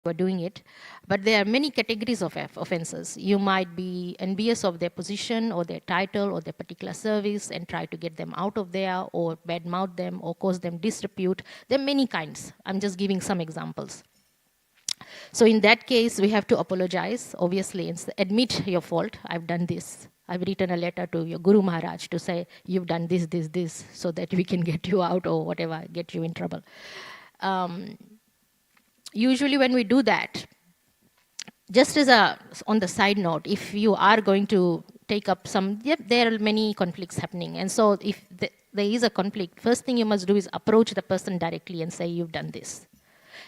were doing it. But there are many categories of offenses. You might be envious of their position or their title or their particular service and try to get them out of there, or badmouth them or cause them disrepute. There are many kinds. I'm just giving some examples. So in that case, we have to apologize, obviously, and admit your fault. I've done this. I've written a letter to your Guru Maharaj to say, you've done this, so that we can get you out or whatever, get you in trouble. Usually when we do that, just as on the side note, if you are going to take up there are many conflicts happening. And so if there is a conflict, first thing you must do is approach the person directly and say, you've done this.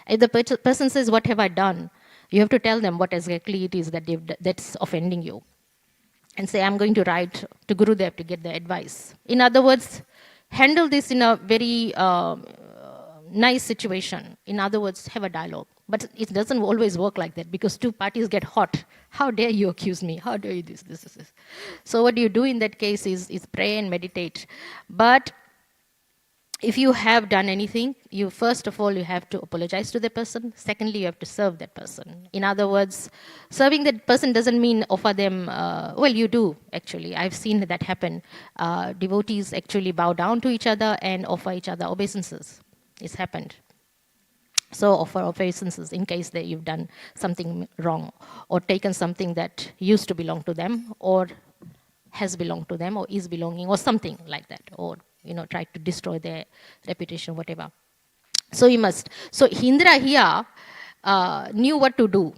If the person says, what have I done? You have to tell them what exactly it is that's offending you. And say, I'm going to write to Gurudev to get the advice. In other words, handle this in a very nice situation. In other words, have a dialogue. But it doesn't always work like that, because two parties get hot. How dare you accuse me? How dare you this? So what you do in that case is pray and meditate. But if you have done anything, you first of all, you have to apologize to the person. Secondly, you have to serve that person. In other words, serving that person doesn't mean offer them, well, you do, actually. I've seen that happen. Devotees actually bow down to each other and offer each other obeisances. It's happened. So offer obeisances in case that you've done something wrong, or taken something that used to belong to them, or has belonged to them, or is belonging, or something like that, or try to destroy their reputation, whatever. So you must. So Indra here knew what to do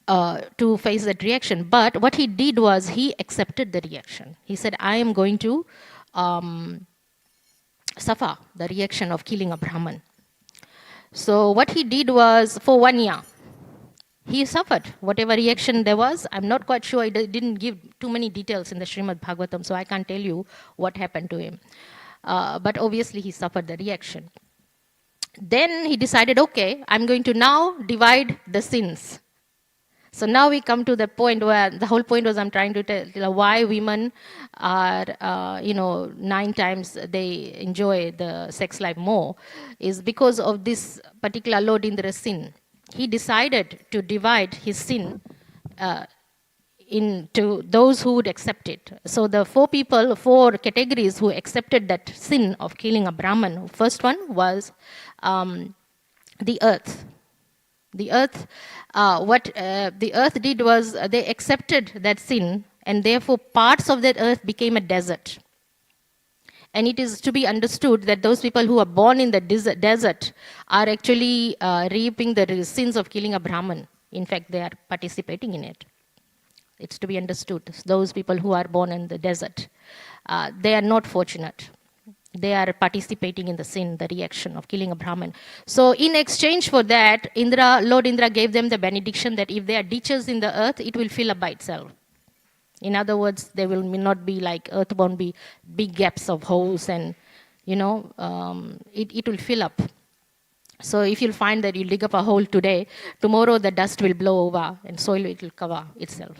to face that reaction. But what he did was he accepted the reaction. He said, I am going to suffer the reaction of killing a Brahman. So what he did was, for 1 year, he suffered whatever reaction there was. I'm not quite sure. It didn't give too many details in the Srimad Bhagavatam, so I can't tell you what happened to him. But obviously, he suffered the reaction. Then he decided, okay, I'm going to now divide the sins. So now we come to the point where the whole point was I'm trying to tell why women are, 9 times they enjoy the sex life more, is because of this particular Lord Indra's sin. He decided to divide his sin into those who would accept it. So the 4 categories who accepted that sin of killing a Brahman. First one was the earth. The earth, what the earth did was they accepted that sin, and therefore parts of that earth became a desert. And it is to be understood that those people who are born in the desert are actually reaping the sins of killing a Brahman. In fact, they are participating in it. It's to be understood. Those people who are born in the desert, they are not fortunate. They are participating in the sin, the reaction of killing a Brahman. So in exchange for that, Lord Indra gave them the benediction that if there are ditches in the earth, it will fill up by itself. In other words, there will not be like earth won't be big gaps of holes, and it will fill up. So if you'll find that you dig up a hole today, tomorrow the dust will blow over and soil it will cover itself,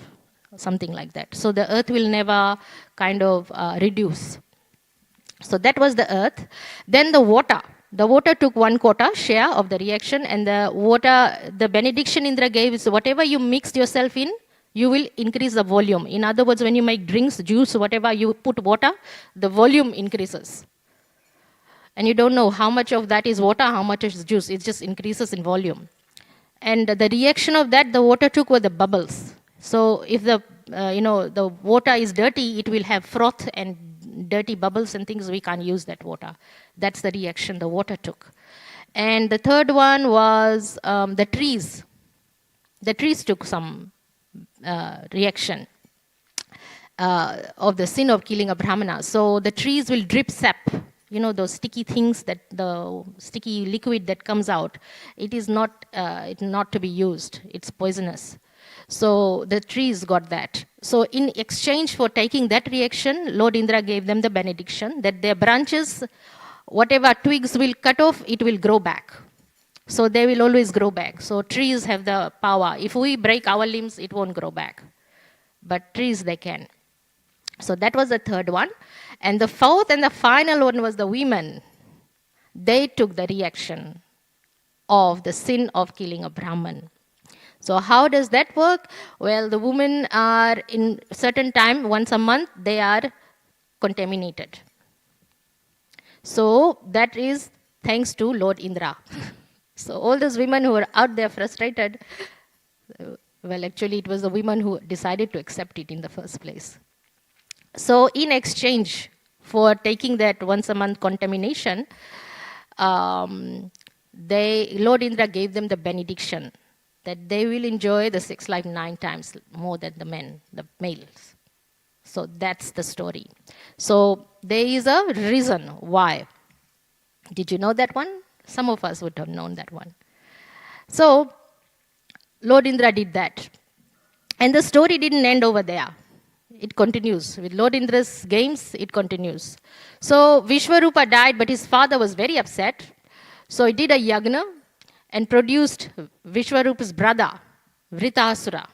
something like that. So the earth will never kind of reduce. So that was the earth. Then the water. The water took 1/4 share of the reaction, and the water, the benediction Indra gave is whatever you mixed yourself in, you will increase the volume. In other words, when you make drinks, juice, whatever, you put water, the volume increases. And you don't know how much of that is water, how much is juice. It just increases in volume. And the reaction of that, the water took were the bubbles. So if the water is dirty, it will have froth and dirty bubbles and things. We can't use that water. That's the reaction the water took. And the third one was the trees. The trees took some reaction of the sin of killing a Brahmana. So the trees will drip sap. Those sticky things, that the sticky liquid that comes out, it is not to be used. It's poisonous. So the trees got that. So in exchange for taking that reaction, Lord Indra gave them the benediction that their branches, whatever twigs will cut off, it will grow back. So they will always grow back. So trees have the power. If we break our limbs, it won't grow back. But trees, they can. So that was the third one. And the fourth and the final one was the women. They took the reaction of the sin of killing a Brahman. So how does that work? Well, the women are in certain time, once a month, they are contaminated. So that is thanks to Lord Indra. So all those women who are out there frustrated, well, actually it was the women who decided to accept it in the first place. So in exchange for taking that once a month contamination, Lord Indra gave them the benediction that they will enjoy the sex life 9 times more than the men, the males. So that's the story. So there is a reason why. Did you know that one? Some of us would have known that one. So Lord Indra did that. And the story didn't end over there. It continues. With Lord Indra's games, it continues. So Vishwarupa died, but his father was very upset. So he did a yagna and produced Vishwarupa's brother, Vritasura.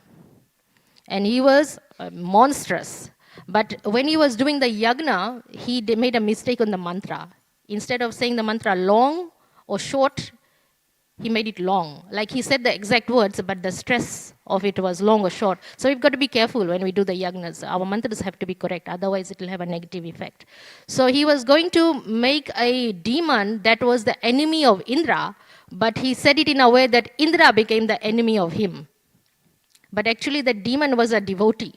And he was monstrous. But when he was doing the yagna, he made a mistake on the mantra. Instead of saying the mantra long or short, he made it long. Like he said the exact words, but the stress of it was long or short. So we've got to be careful when we do the yagnas. Our mantras have to be correct, otherwise it will have a negative effect. So he was going to make a demon that was the enemy of Indra, but he said it in a way that Indra became the enemy of him. But actually the demon was a devotee.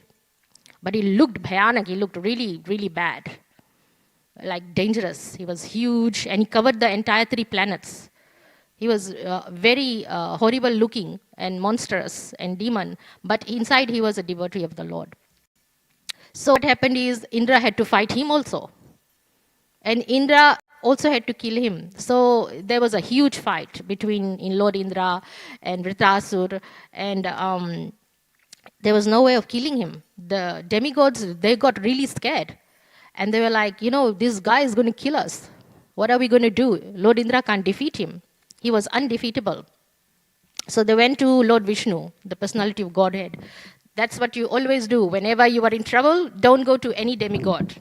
But he looked bhayanak, he looked really, really bad. Like dangerous. He was huge and he covered the entire 3 planets. He was very horrible looking and monstrous and demon, but inside he was a devotee of the Lord. So what happened is Indra had to fight him also. And Indra also had to kill him. So there was a huge fight between Lord Indra and Vritasur, and there was no way of killing him. The demigods, they got really scared. And they were like, this guy is going to kill us. What are we going to do? Lord Indra can't defeat him. He was undefeatable. So they went to Lord Vishnu, the personality of Godhead. That's what you always do. Whenever you are in trouble, don't go to any demigod.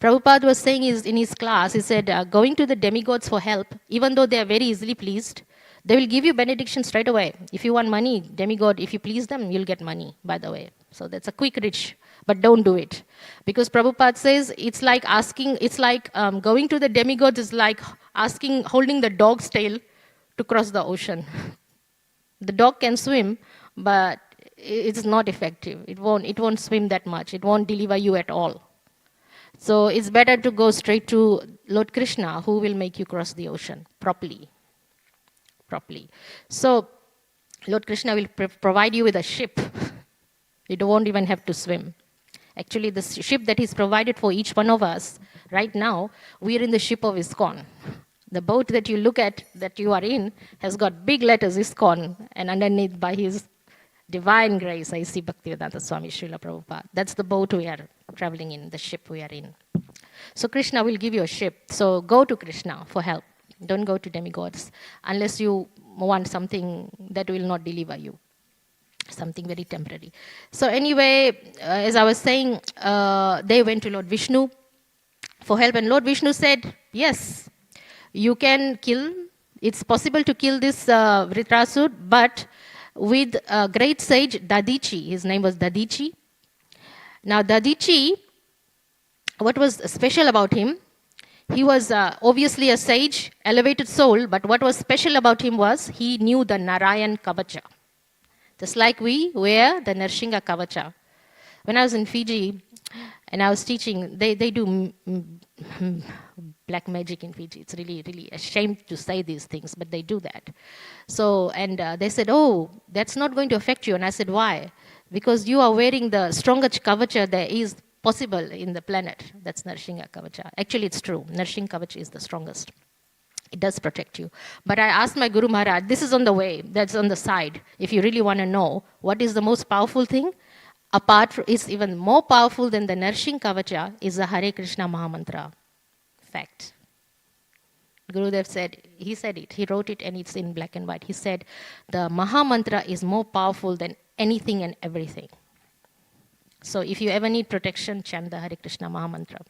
Prabhupada was saying in his class, he said, going to the demigods for help, even though they are very easily pleased, they will give you benediction straight away. If you want money, demigod, if you please them, you'll get money, by the way. So that's a quick rich, but don't do it. Because Prabhupada says it's like going to the demigods is like holding the dog's tail to cross the ocean. The dog can swim, but it's not effective. It won't swim that much. It won't deliver you at all. So it's better to go straight to Lord Krishna, who will make you cross the ocean properly. So Lord Krishna will provide you with a ship. You won't even have to swim. Actually, the ship that is provided for each one of us, right now, we are in the ship of ISKCON. The boat that you look at, that you are in, has got big letters ISKCON, and underneath by his divine grace, I see Bhaktivedanta Swami Srila Prabhupada. That's the boat we are traveling in, the ship we are in. So Krishna will give you a ship. So go to Krishna for help. Don't go to demigods unless you want something that will not deliver you. Something very temporary. So anyway, as I was saying, they went to Lord Vishnu for help. And Lord Vishnu said, yes, you can kill. It's possible to kill this Vritrasur, but with a great sage, Dadichi. His name was Dadichi. Now Dadichi, what was special about him? He was obviously a sage, elevated soul, but what was special about him was he knew the Narayan Kavacha. Just like we wear the Narshinga Kavacha. When I was in Fiji and I was teaching, they do black magic in Fiji. It's really, really a shame to say these things, but they do that. So, and they said, oh, that's not going to affect you. And I said, why? Because you are wearing the strongest Kavacha there is possible in the planet. That's Narshinga Kavacha. Actually, it's true. Narshinga Kavacha is the strongest. It does protect you. But I asked my Guru Maharaj, this is on the way, that's on the side. If you really want to know what is the most powerful thing, is even more powerful than the Narshinga Kavacha is the Hare Krishna Mahamantra. Fact. Gurudev said, he said it, he wrote it and it's in black and white. He said, the Mahamantra is more powerful than anything and everything. So if you ever need protection, chant the Hare Krishna Mahamantra.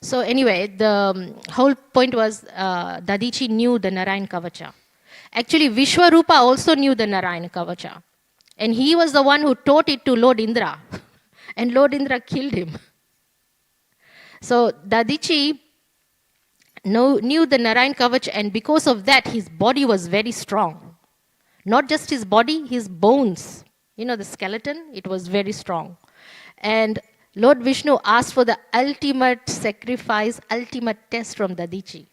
So anyway, the whole point was Dadichi knew the Narayan Kavacha. Actually, Vishwarupa also knew the Narayan Kavacha. And he was the one who taught it to Lord Indra. And Lord Indra killed him. So Dadichi knew the Narayan Kavach, and because of that, his body was very strong. Not just his body, his bones. You know, the skeleton, it was very strong. And Lord Vishnu asked for the ultimate sacrifice, ultimate test from Dadichi.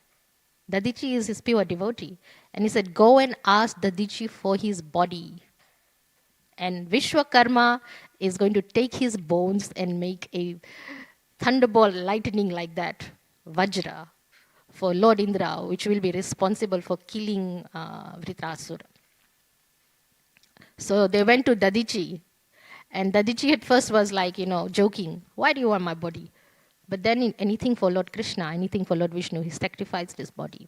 Dadichi is his pure devotee. And he said, go and ask Dadichi for his body. And Vishwakarma is going to take his bones and make a thunderbolt lightning like that, Vajra, for Lord Indra, which will be responsible for killing Vritrasura. So they went to Dadichi, and Dadichi at first was like, joking, why do you want my body? But then anything for Lord Krishna, anything for Lord Vishnu, he sacrificed his body,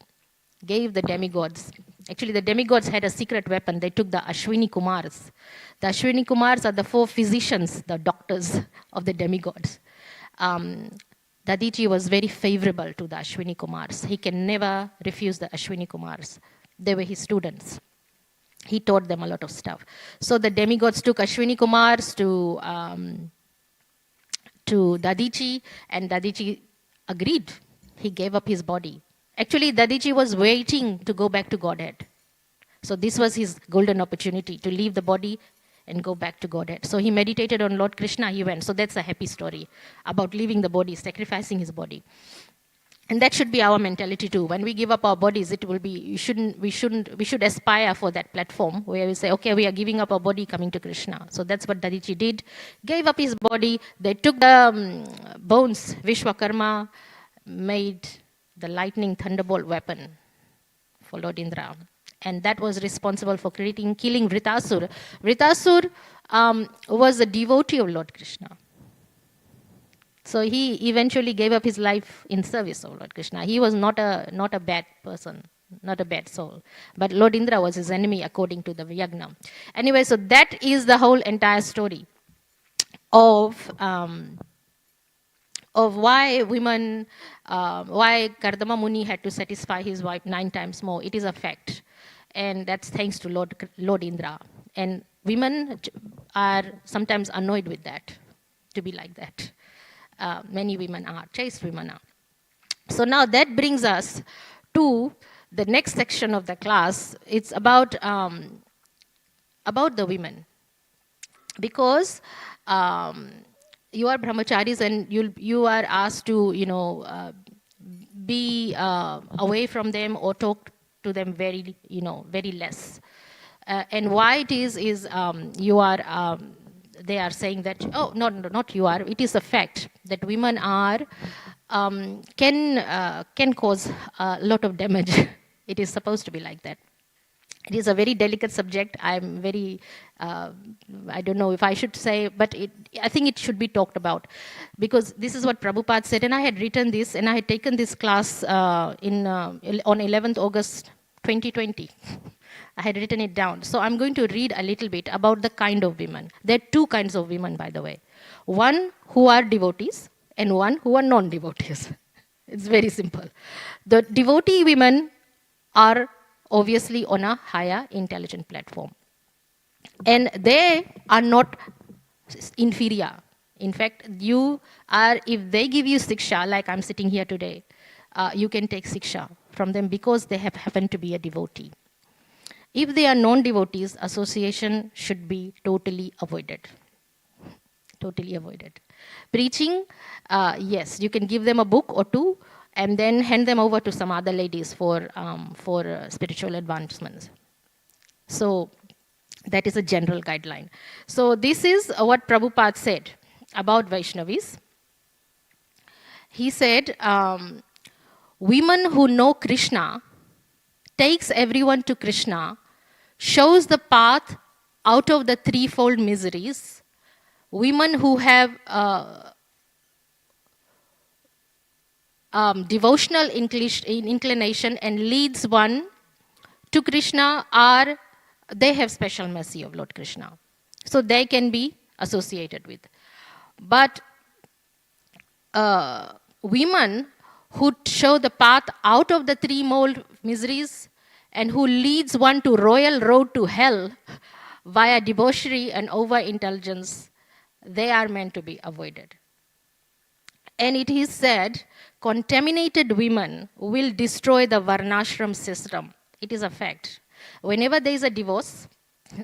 gave the demigods. Actually, the demigods had a secret weapon. They took the Ashwini Kumars. The Ashwini Kumars are the 4 physicians, the doctors of the demigods. Dadichi was very favorable to the Ashwini Kumars. He can never refuse the Ashwini Kumars. They were his students. He taught them a lot of stuff. So the demigods took Ashwini Kumars to Dadichi, and Dadichi agreed. He gave up his body. Actually, Dadichi was waiting to go back to Godhead. So this was his golden opportunity to leave the body and go back to Godhead. So he meditated on Lord Krishna, he went. So that's a happy story about leaving the body, sacrificing his body. And that should be our mentality too. When we give up our bodies, it will be, we should aspire for that platform where we say, okay, we are giving up our body, coming to Krishna. So that's what Dadichi did. Gave up his body. They took the bones. Vishwakarma made the lightning thunderbolt weapon for Lord Indra. And that was responsible for killing Vritasur. Vritasur was a devotee of Lord Krishna. So he eventually gave up his life in service of Lord Krishna. He was not a bad person, not a bad soul. But Lord Indra was his enemy according to the Yagna. Anyway, so that is the whole entire story of why women, why Kardama Muni had to satisfy his wife 9 times more. It is a fact. And that's thanks to Lord Indra. And women are sometimes annoyed with that, to be like that. Many women are, chaste women are. So now that brings us to the next section of the class. It's about the women. Because you are brahmacharis and you are asked to, be away from them or talk to them very, very less. And why it is you are, they are saying that, oh, not you are, it is a fact that women are, can cause a lot of damage. It is supposed to be like that. It is a very delicate subject. I'm very, I don't know if I should say, but I think it should be talked about. Because this is what Prabhupada said, and I had written this, and I had taken this class on 11th August 2020. I had written it down. So I'm going to read a little bit about the kind of women. There are 2 kinds of women, by the way. One who are devotees, and one who are non-devotees. It's very simple. The devotee women are obviously on a higher intelligent platform. And they are not inferior. In fact, you are, if they give you siksha, like I'm sitting here today, you can take siksha from them because they have happened to be a devotee. If they are non-devotees, association should be totally avoided. Totally avoided. Preaching, yes, you can give them a book or 2, and then hand them over to some other ladies for spiritual advancements. So that is a general guideline. So this is what Prabhupada said about Vaishnavis. He said, women who know Krishna, takes everyone to Krishna, shows the path out of the 3-fold miseries. Women who have devotional inclination and leads one to Krishna they have special mercy of Lord Krishna. So they can be associated with. But women who show the path out of the threefold miseries and who leads one to royal road to hell via debauchery and over-intelligence, they are meant to be avoided. And it is said, contaminated women will destroy the varnashram system. It is a fact. Whenever there is a divorce,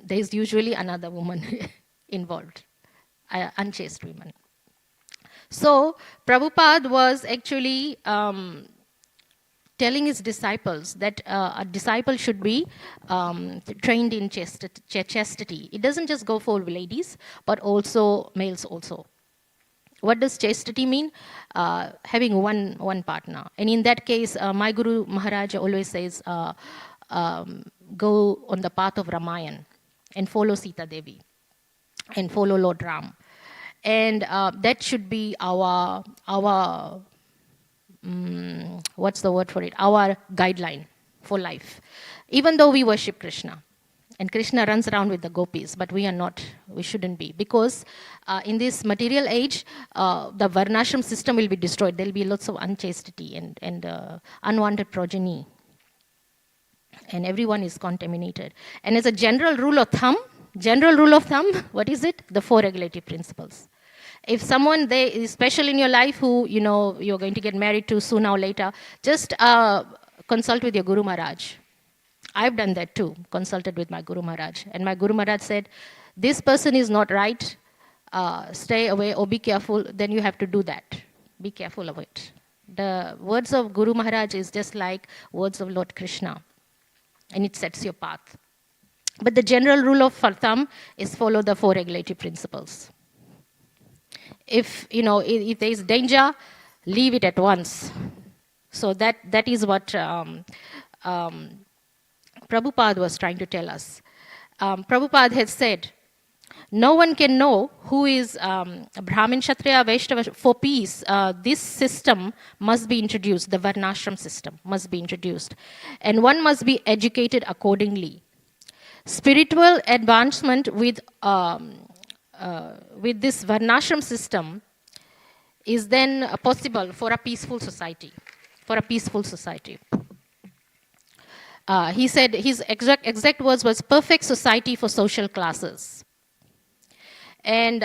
there is usually another woman involved, unchaste women. So Prabhupada was actually telling his disciples that a disciple should be trained in chastity. It doesn't just go for ladies, but also males also. What does chastity mean? Having one partner. And in that case, my Guru Maharaj always says, go on the path of Ramayan and follow Sita Devi and follow Lord Ram. And that should be our what's the word for it? Our guideline for life. Even though we worship Krishna, and Krishna runs around with the gopis, but we are not, we shouldn't be. Because in this material age, the varnashram system will be destroyed. There will be lots of unchastity and unwanted progeny. And everyone is contaminated. And as a general rule of thumb, what is it? The 4 regulative principles. If someone there is special in your life who, you know, you're going to get married to sooner or later, just consult with your Guru Maharaj. I've done that too, consulted with my Guru Maharaj. And my Guru Maharaj said, this person is not right, stay away or be careful, then you have to do that. Be careful of it. The words of Guru Maharaj is just like words of Lord Krishna. And it sets your path. But the general rule of thumb is follow the 4 regulative principles. If, you know, if there is danger, leave it at once. So that is what Prabhupada was trying to tell us. Prabhupada had said, no one can know who is Brahmin, Kshatriya, Vaishnava for peace. This system must be introduced. The Varnashram system must be introduced. And one must be educated accordingly. Spiritual advancement with this Varnashram system is then possible for a peaceful society. He said his exact words was perfect society for social classes. And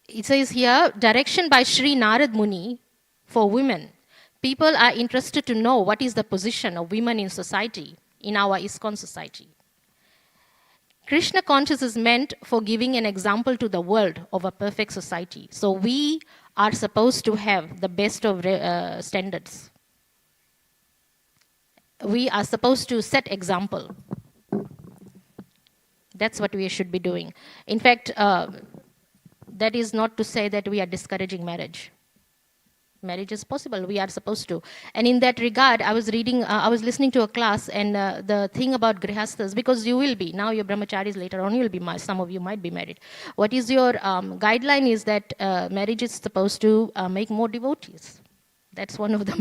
it says here, direction by Sri Narad Muni for women. People are interested to know what is the position of women in society, in our ISKCON society. Krishna consciousness is meant for giving an example to the world of a perfect society. So we are supposed to have the best of standards. We are supposed to set example. That's what we should be doing. In fact, that is not to say that we are discouraging marriage. Marriage is possible. We are supposed to. And in that regard, I was listening to a class, and the thing about grihasthas, because you will be, now you're brahmacharis, later on you will be, some of you might be married. What is your guideline is that marriage is supposed to make more devotees. That's one of the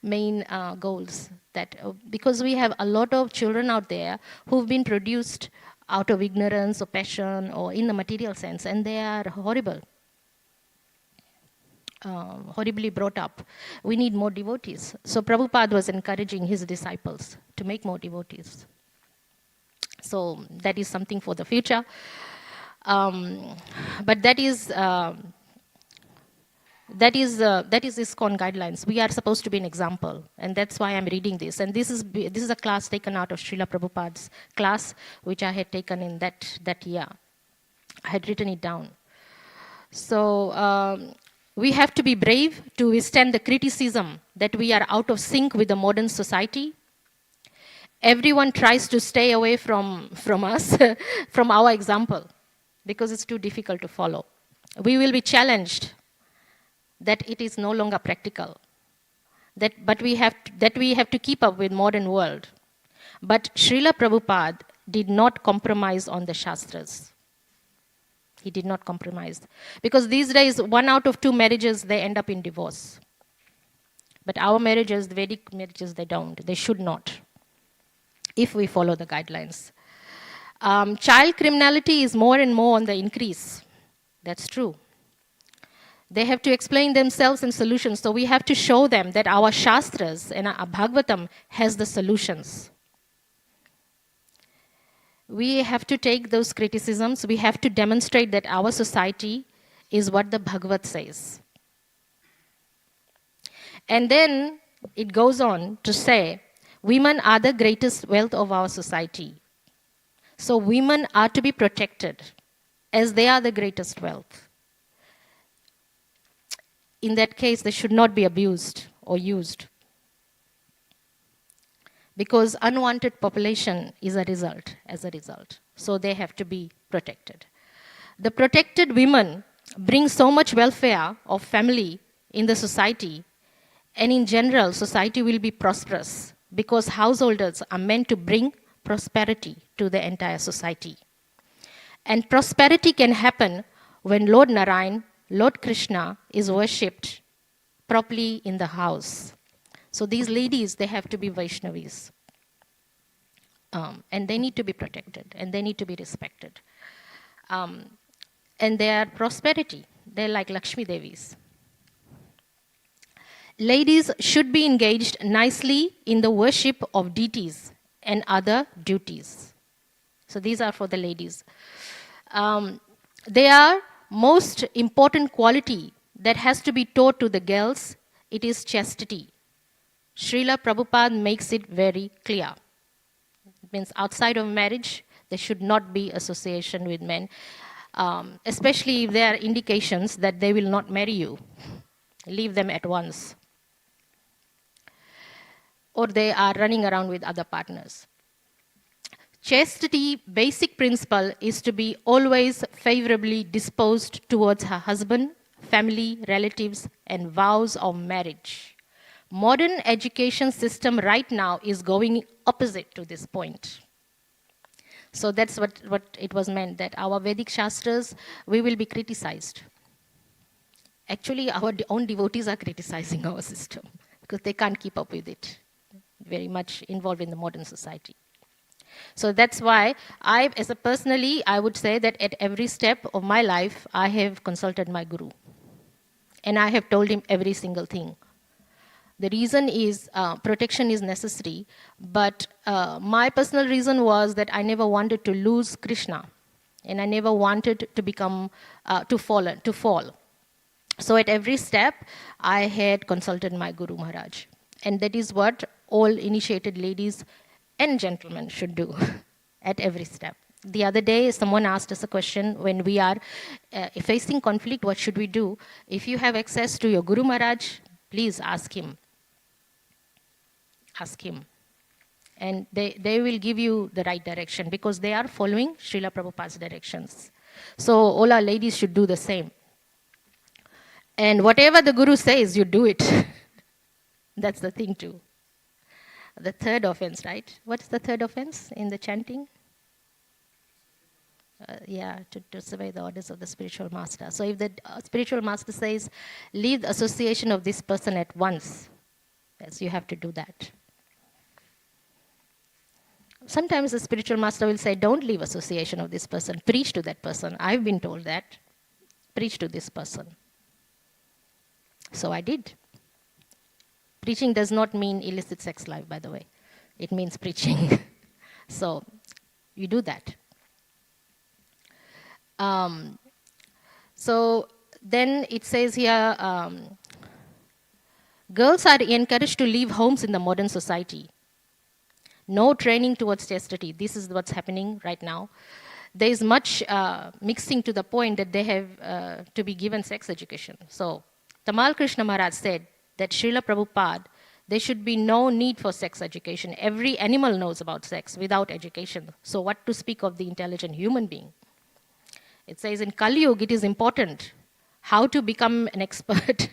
main goals. That because we have a lot of children out there who've been produced out of ignorance or passion or in the material sense, and they are horrible. Horribly brought up. We need more devotees. So Prabhupada was encouraging his disciples to make more devotees. So that is something for the future. But that is ISKCON guidelines. We are supposed to be an example, and that's why I'm reading this. And this is a class taken out of Srila Prabhupada's class, which I had taken in that year. I had written it down. So we have to be brave to withstand the criticism that we are out of sync with the modern society. Everyone tries to stay away from us, from our example, because it's too difficult to follow. We will be challenged that it is no longer practical, that we have to keep up with modern world. But Srila Prabhupada did not compromise on the Shastras. He did not compromise. Because these days, 1 out of 2 marriages, they end up in divorce. But our marriages, the Vedic marriages, they don't. They should not, if we follow the guidelines. Child criminality is more and more on the increase. That's true. They have to explain themselves and solutions. So we have to show them that our Shastras and our Bhagavatam has the solutions. We have to take those criticisms. We have to demonstrate that our society is what the Bhagavad says. And then it goes on to say, women are the greatest wealth of our society. So women are to be protected as they are the greatest wealth. In that case, they should not be abused or used, because unwanted population is as a result. So they have to be protected. The protected women bring so much welfare of family in the society, and in general, society will be prosperous, because householders are meant to bring prosperity to the entire society. And prosperity can happen when Lord Narayan, Lord Krishna, is worshipped properly in the house. So these ladies, they have to be Vaishnavis. And they need to be protected, and they need to be respected. And their prosperity, they're like Lakshmi Devis. Ladies should be engaged nicely in the worship of deities and other duties. So these are for the ladies. Their most important quality that has to be taught to the girls, it is chastity. Srila Prabhupada makes it very clear. It means outside of marriage, there should not be association with men, especially if there are indications that they will not marry you. Leave them at once. Or they are running around with other partners. Chastity basic principle is to be always favorably disposed towards her husband, family, relatives, and vows of marriage. Modern education system right now is going opposite to this point. So that's what it was meant, that our Vedic Shastras, we will be criticized. Actually, our own devotees are criticizing our system because they can't keep up with it. Very much involved in the modern society. So that's why I would say that at every step of my life, I have consulted my guru. And I have told him every single thing. The reason is protection is necessary, but my personal reason was that I never wanted to lose Krishna, and I never wanted to become, to fall. So at every step, I had consulted my Guru Maharaj. And that is what all initiated ladies and gentlemen should do at every step. The other day, someone asked us a question, when we are facing conflict, what should we do? If you have access to your Guru Maharaj, please ask him. Ask him. And they will give you the right direction, because they are following Srila Prabhupada's directions. So all our ladies should do the same. And whatever the Guru says, you do it. That's the thing too. The third offense, right? What's the third offense in the chanting? To disobey the orders of the spiritual master. So if the spiritual master says, leave the association of this person at once, yes, you have to do that. Sometimes the spiritual master will say, don't leave association of this person. Preach to that person. I've been told that. Preach to this person. So I did. Preaching does not mean illicit sex life, by the way. It means preaching. So you do that. So then it says here, girls are encouraged to leave homes in the modern society. No training towards chastity. This is what's happening right now. There is much mixing to the point that they have to be given sex education. So Tamal Krishna Maharaj said that Srila Prabhupada, there should be no need for sex education. Every animal knows about sex without education. So what to speak of the intelligent human being? It says in Kali Yuga, it is important how to become an expert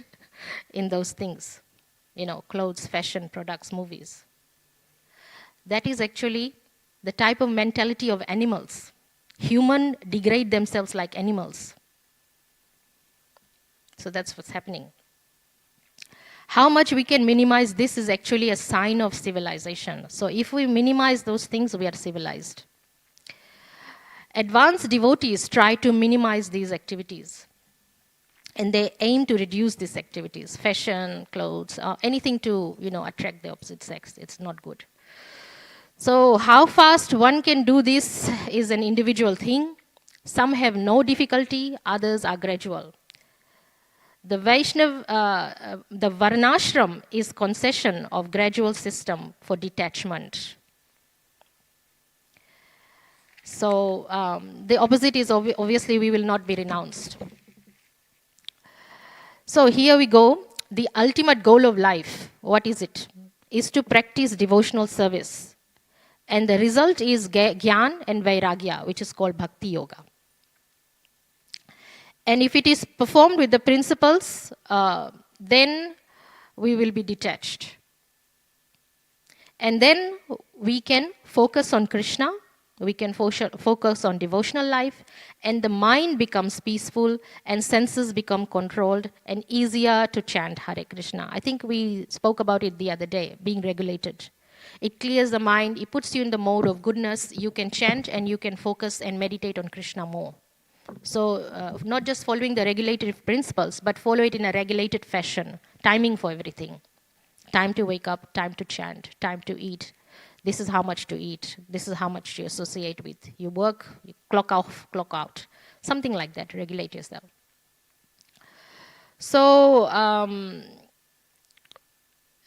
in those things. You know, clothes, fashion, products, movies. That is actually the type of mentality of animals. Humans degrade themselves like animals. So that's what's happening. How much we can minimize this is actually a sign of civilization. So if we minimize those things, we are civilized. Advanced devotees try to minimize these activities. And they aim to reduce these activities, fashion, clothes, anything to, attract the opposite sex. It's not good. So how fast one can do this is an individual thing. Some have no difficulty, others are gradual. The the Varnashram is concession of gradual system for detachment. So the opposite is obviously we will not be renounced. So here we go. The ultimate goal of life, what is it? Is to practice devotional service. And the result is Gyan and Vairagya, which is called Bhakti Yoga. And if it is performed with the principles, then we will be detached. And then we can focus on Krishna, we can focus on devotional life, and the mind becomes peaceful and senses become controlled and easier to chant Hare Krishna. I think we spoke about it the other day, being regulated. It clears the mind, it puts you in the mode of goodness, you can chant and you can focus and meditate on Krishna more. So not just following the regulated principles, but follow it in a regulated fashion, timing for everything. Time to wake up, time to chant, time to eat. This is how much to eat. This is how much you associate with. You work, you clock off, clock out. Something like that, regulate yourself. So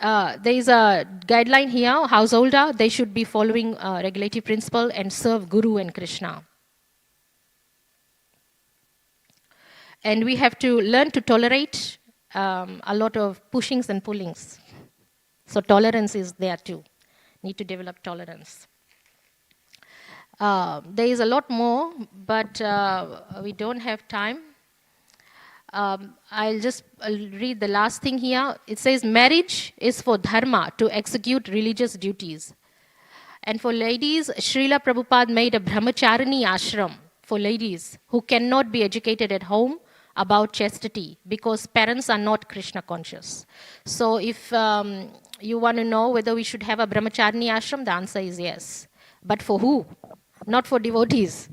there is a guideline here, householder, they should be following regulative principle and serve Guru and Krishna. And we have to learn to tolerate a lot of pushings and pullings. So tolerance is there too. Need to develop tolerance. There is a lot more, but we don't have time. I'll just read the last thing here. It says, marriage is for dharma, to execute religious duties. And for ladies, Srila Prabhupada made a brahmacharani ashram for ladies who cannot be educated at home about chastity because parents are not Krishna conscious. So if you want to know whether we should have a brahmacharani ashram, the answer is yes. But for who? Not for devotees.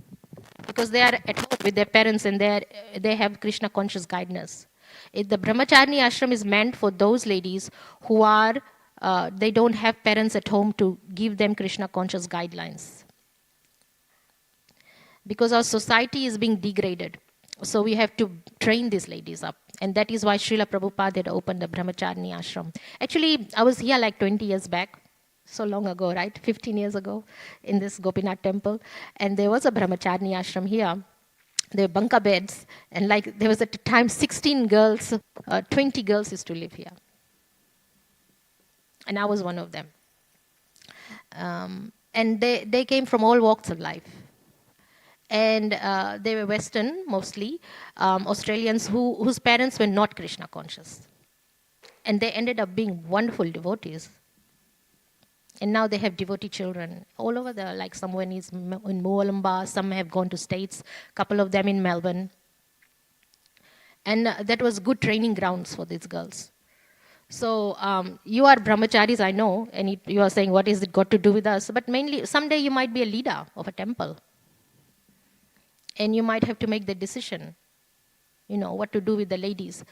Because they are at home with their parents and they have Krishna conscious guidance. The brahmacharani ashram is meant for those ladies who are, they don't have parents at home to give them Krishna conscious guidelines. Because our society is being degraded. So we have to train these ladies up. And that is why Srila Prabhupada had opened the brahmacharani ashram. Actually, I was here like 20 years back. So long ago, right? 15 years ago in this Gopinath temple. And there was a brahmacharani ashram here. There were bunker beds. And like there was at the time 16 girls, 20 girls used to live here. And I was one of them. And they came from all walks of life. And they were Western, mostly, Australians whose parents were not Krishna conscious. And they ended up being wonderful devotees. And now they have devotee children all over there, like someone is in Moolamba, some have gone to States, a couple of them in Melbourne. And that was good training grounds for these girls. So you are brahmacharis, I know, and you are saying, what is it got to do with us? But mainly, someday you might be a leader of a temple. And you might have to make the decision, what to do with the ladies.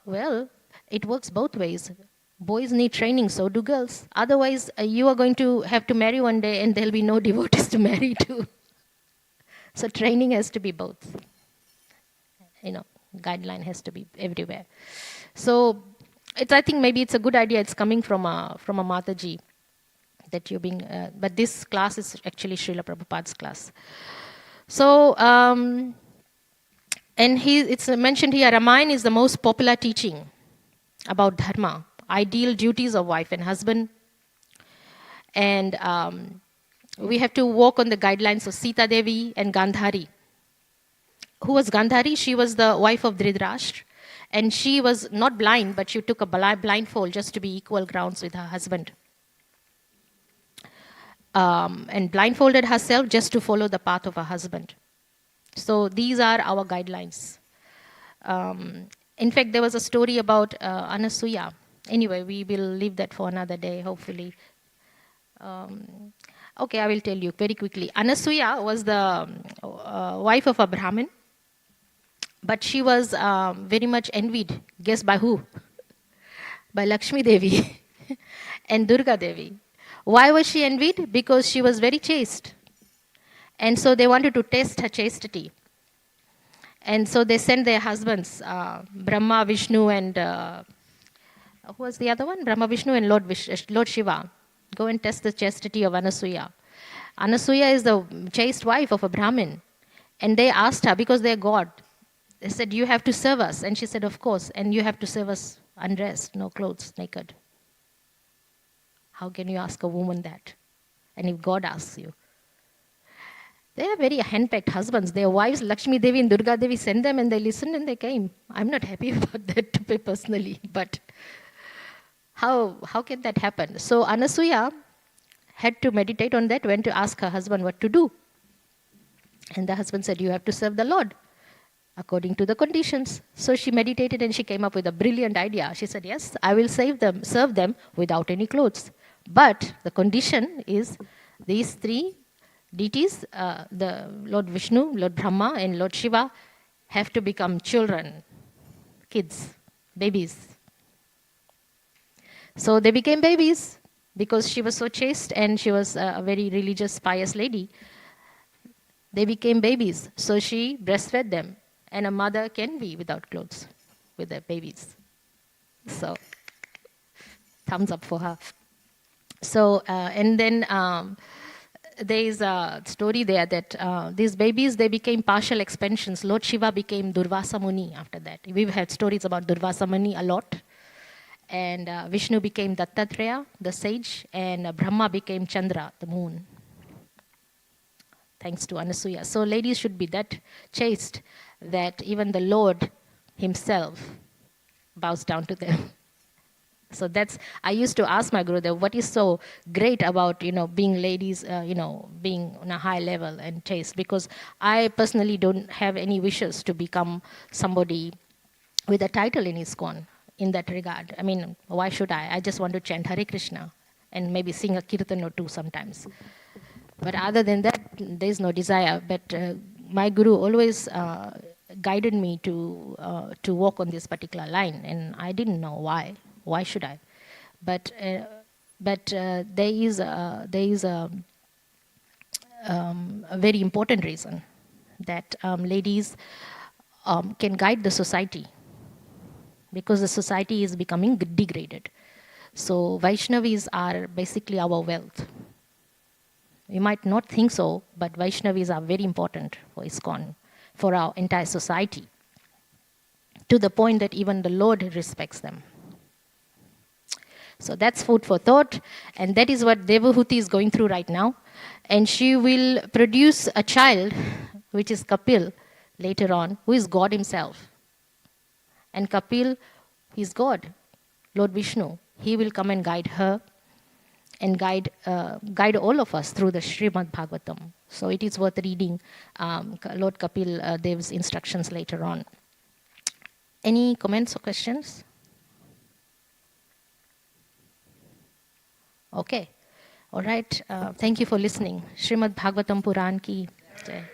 Well, it works both ways. Boys need training, so do girls. Otherwise, you are going to have to marry one day and there'll be no devotees to marry to. So training has to be both. Guideline has to be everywhere. So I think maybe it's a good idea. It's coming from a Mataji that you're being, but this class is actually Srila Prabhupada's class. So, and it's mentioned here, Ramayana is the most popular teaching about dharma, ideal duties of wife and husband. And we have to walk on the guidelines of Sita Devi and Gandhari. Who was Gandhari? She was the wife of Dhritarashtra. And she was not blind, but she took a blindfold just to be equal grounds with her husband. And blindfolded herself just to follow the path of her husband. So these are our guidelines. In fact, there was a story about Anasuya. Anyway, we will leave that for another day, hopefully. Okay, I will tell you very quickly. Anasuya was the wife of a Brahmin. But she was very much envied. Guess by who? By Lakshmi Devi and Durga Devi. Why was she envied? Because she was very chaste. And so they wanted to test her chastity. And so they sent their husbands, Brahma, Vishnu, and who was the other one? Brahma, Vishnu, and Lord Shiva. Go and test the chastity of Anasuya. Anasuya is the chaste wife of a Brahmin. And they asked her, because they're God, they said, you have to serve us. And she said, of course. And you have to serve us undressed, no clothes, naked. How can you ask a woman that? And if God asks you. They are very henpecked husbands. Their wives, Lakshmi Devi and Durga Devi, sent them and they listened and they came. I'm not happy about that personally, but how can that happen? So Anasuya had to meditate on that, went to ask her husband what to do. And the husband said, you have to serve the Lord according to the conditions. So she meditated and she came up with a brilliant idea. She said, yes, I will serve them without any clothes. But the condition is these three deities, the Lord Vishnu, Lord Brahma, and Lord Shiva, have to become children, kids, babies. So they became babies because she was so chaste and she was a very religious, pious lady. They became babies. So she breastfed them. And a mother can be without clothes with their babies. So thumbs up for her. So, and then there is a story there that these babies, they became partial expansions. Lord Shiva became Durvasa Muni after that. We've had stories about Durvasa Muni a lot. And Vishnu became Dattatreya, the sage, and Brahma became Chandra, the moon. Thanks to Anasuya. So ladies should be that chaste that even the Lord himself bows down to them. So that's, I used to ask my Gurudev, what is so great about, being ladies, being on a high level and chaste? Because I personally don't have any wishes to become somebody with a title in ISKCON in that regard. I mean, why should I? I just want to chant Hare Krishna and maybe sing a kirtan or two sometimes. But other than that, there is no desire. But my Guru always guided me to walk on this particular line, and I didn't know why. Why should I? But there is a very important reason that ladies can guide the society, because the society is becoming degraded. So Vaishnavis are basically our wealth. You might not think so, but Vaishnavis are very important for ISKCON, for our entire society, to the point that even the Lord respects them. So that's food for thought, and that is what Devahuti is going through right now. And she will produce a child, which is Kapil, later on, who is God himself. And Kapil is God, Lord Vishnu. He will come and guide her and guide all of us through the Srimad Bhagavatam. So it is worth reading Lord Kapil Dev's instructions later on. Any comments or questions? Okay. All right. Thank you for listening. Srimad Bhagavatam Puran ki jai.